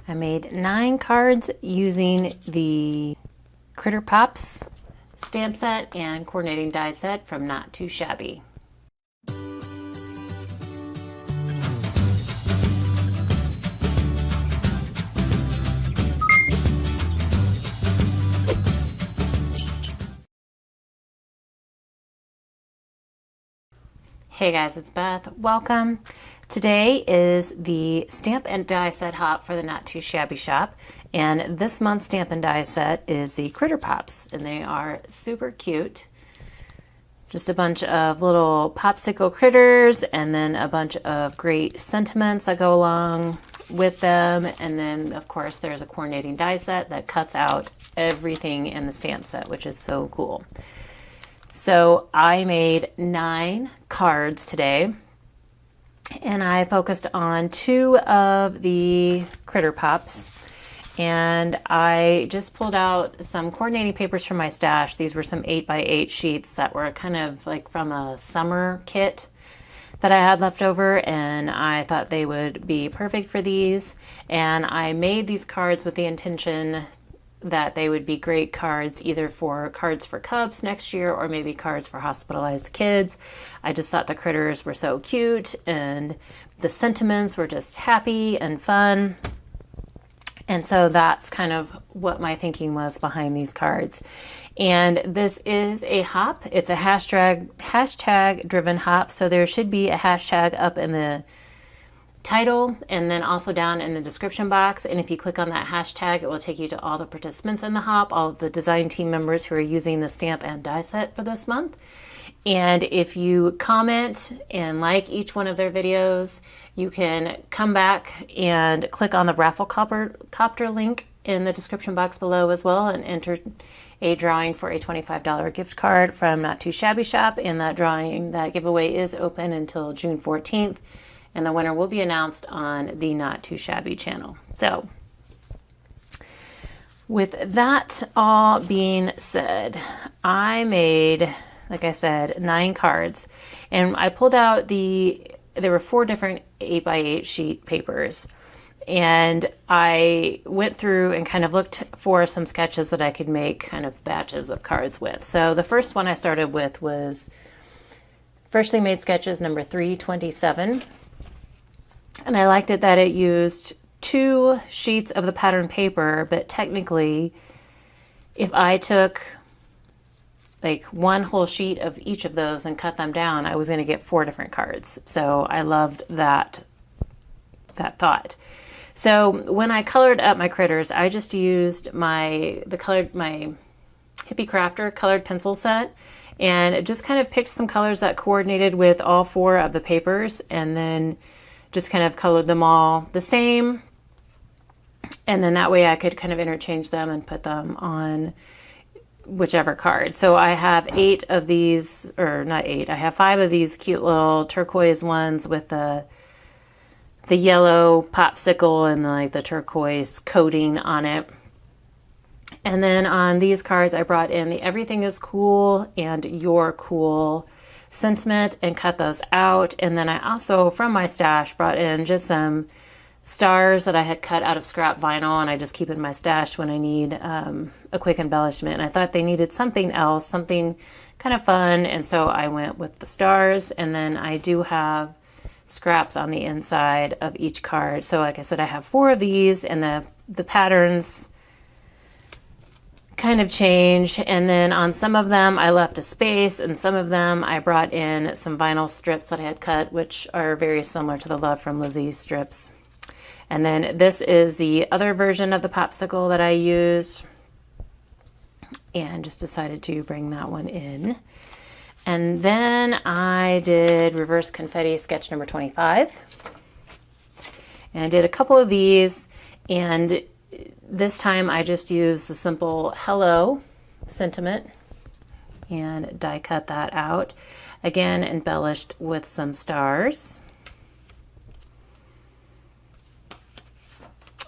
I made 9 cards using the Critter Pops stamp set and coordinating die set from Not Too Shabby. Hey guys, it's Beth. Welcome. Today is the stamp and die set hop for the Not Too Shabby Shop, and this month's stamp and die set is the Critter Pops, and they are super cute. Just a bunch of little popsicle critters, and then a bunch of great sentiments that go along with them, and then of course there's a coordinating die set that cuts out everything in the stamp set, which is so cool. So I made 9 cards today, and I focused on 2 of the Critter Pops, and I just pulled out some coordinating papers from my stash. These were some 8x8 sheets that were kind of like from a summer kit that I had left over, and I thought they would be perfect for these. And I made these cards with the intention that they would be great cards, either for cards for cubs next year or maybe cards for hospitalized kids. I just thought the critters were so cute and the sentiments were just happy and fun. And so that's kind of what my thinking was behind these cards. And this is a hop. It's a hashtag driven hop. So there should be a hashtag up in the title and then also down in the description box, and if you click on that hashtag, it will take you to all the participants in the hop, all of the design team members who are using the stamp and die set for this month. And if you comment and like each one of their videos, you can come back and click on the Rafflecopter link in the description box below as well and enter a drawing for a $25 gift card from Not Too Shabby Shop. And that giveaway is open until June 14th. And the winner will be announced on the Not Too Shabby channel. So, with that all being said, I made, like I said, 9 cards. And I pulled out there were 4 different 8x8 sheet papers. And I went through and kind of looked for some sketches that I could make kind of batches of cards with. So the first one I started with was Freshly Made Sketches number 327. And I liked it that it used 2 sheets of the pattern paper, but technically, if I took like 1 whole sheet of each of those and cut them down, I was going to get 4 different cards. So I loved that thought. So when I colored up my critters, I just used my Hippie Crafter colored pencil set, and it just kind of picked some colors that coordinated with all 4 of the papers, and then just kind of colored them all the same, and then that way I could kind of interchange them and put them on whichever card. So I have 8 of these, or not 8, I have 5 of these cute little turquoise ones with the yellow popsicle and like the turquoise coating on it. And then on these cards I brought in the Everything is Cool and You're Cool sentiment and cut those out. And then I also, from my stash, brought in just some stars that I had cut out of scrap vinyl, and I just keep in my stash when I need a quick embellishment. And I thought they needed something else, something kind of fun, and so I went with the stars. And then I do have scraps on the inside of each card. So like I said, I have 4 of these, and the patterns kind of change, and then on some of them I left a space, and some of them I brought in some vinyl strips that I had cut, which are very similar to the Love from Lizzie strips. And then this is the other version of the popsicle that I used, and just decided to bring that one in. And then I did Reverse Confetti sketch number 25, and I did a couple of these, and this time I just used the simple hello sentiment and die cut that out. Again, embellished with some stars.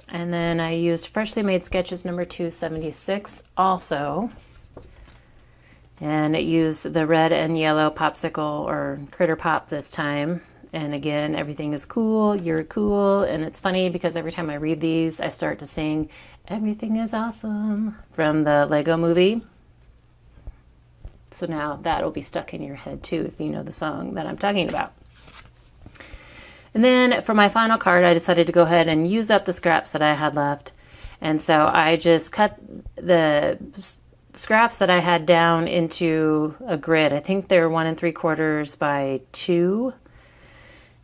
And then I used Freshly Made Sketches number 276 also. And it used the red and yellow popsicle or critter pop this time. And again, everything is cool, you're cool. And it's funny because every time I read these, I start to sing "Everything is Awesome" from the Lego movie. So now that'll be stuck in your head too if you know the song that I'm talking about. And then for my final card, I decided to go ahead and use up the scraps that I had left. And so I just cut the scraps that I had down into a grid. I think they're 1 3/4 by 2.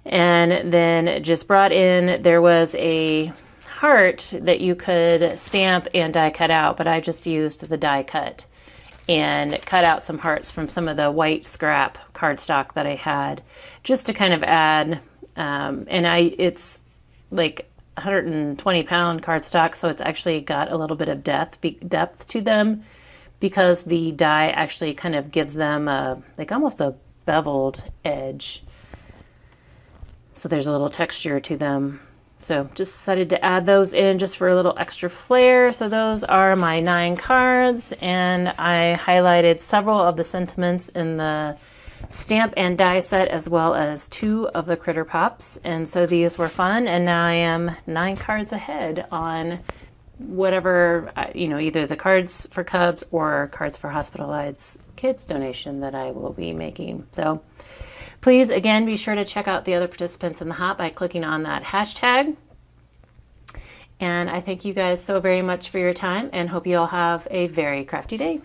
And then just brought in, there was a heart that you could stamp and die cut out, but I just used the die cut and cut out some hearts from some of the white scrap cardstock that I had, just to kind of add, it's like 120-pound cardstock, so it's actually got a little bit of depth to them, because the die actually kind of gives them like almost a beveled edge. So there's a little texture to them. So just decided to add those in just for a little extra flair. So those are my 9 cards, and I highlighted several of the sentiments in the stamp and die set, as well as 2 of the Critter Pops. And so these were fun, and now I am 9 cards ahead on whatever, either the Cards for Cubs or Cards for Hospitalized Kids donation that I will be making. So please, again, be sure to check out the other participants in the hop by clicking on that hashtag. And I thank you guys so very much for your time, and hope you all have a very crafty day.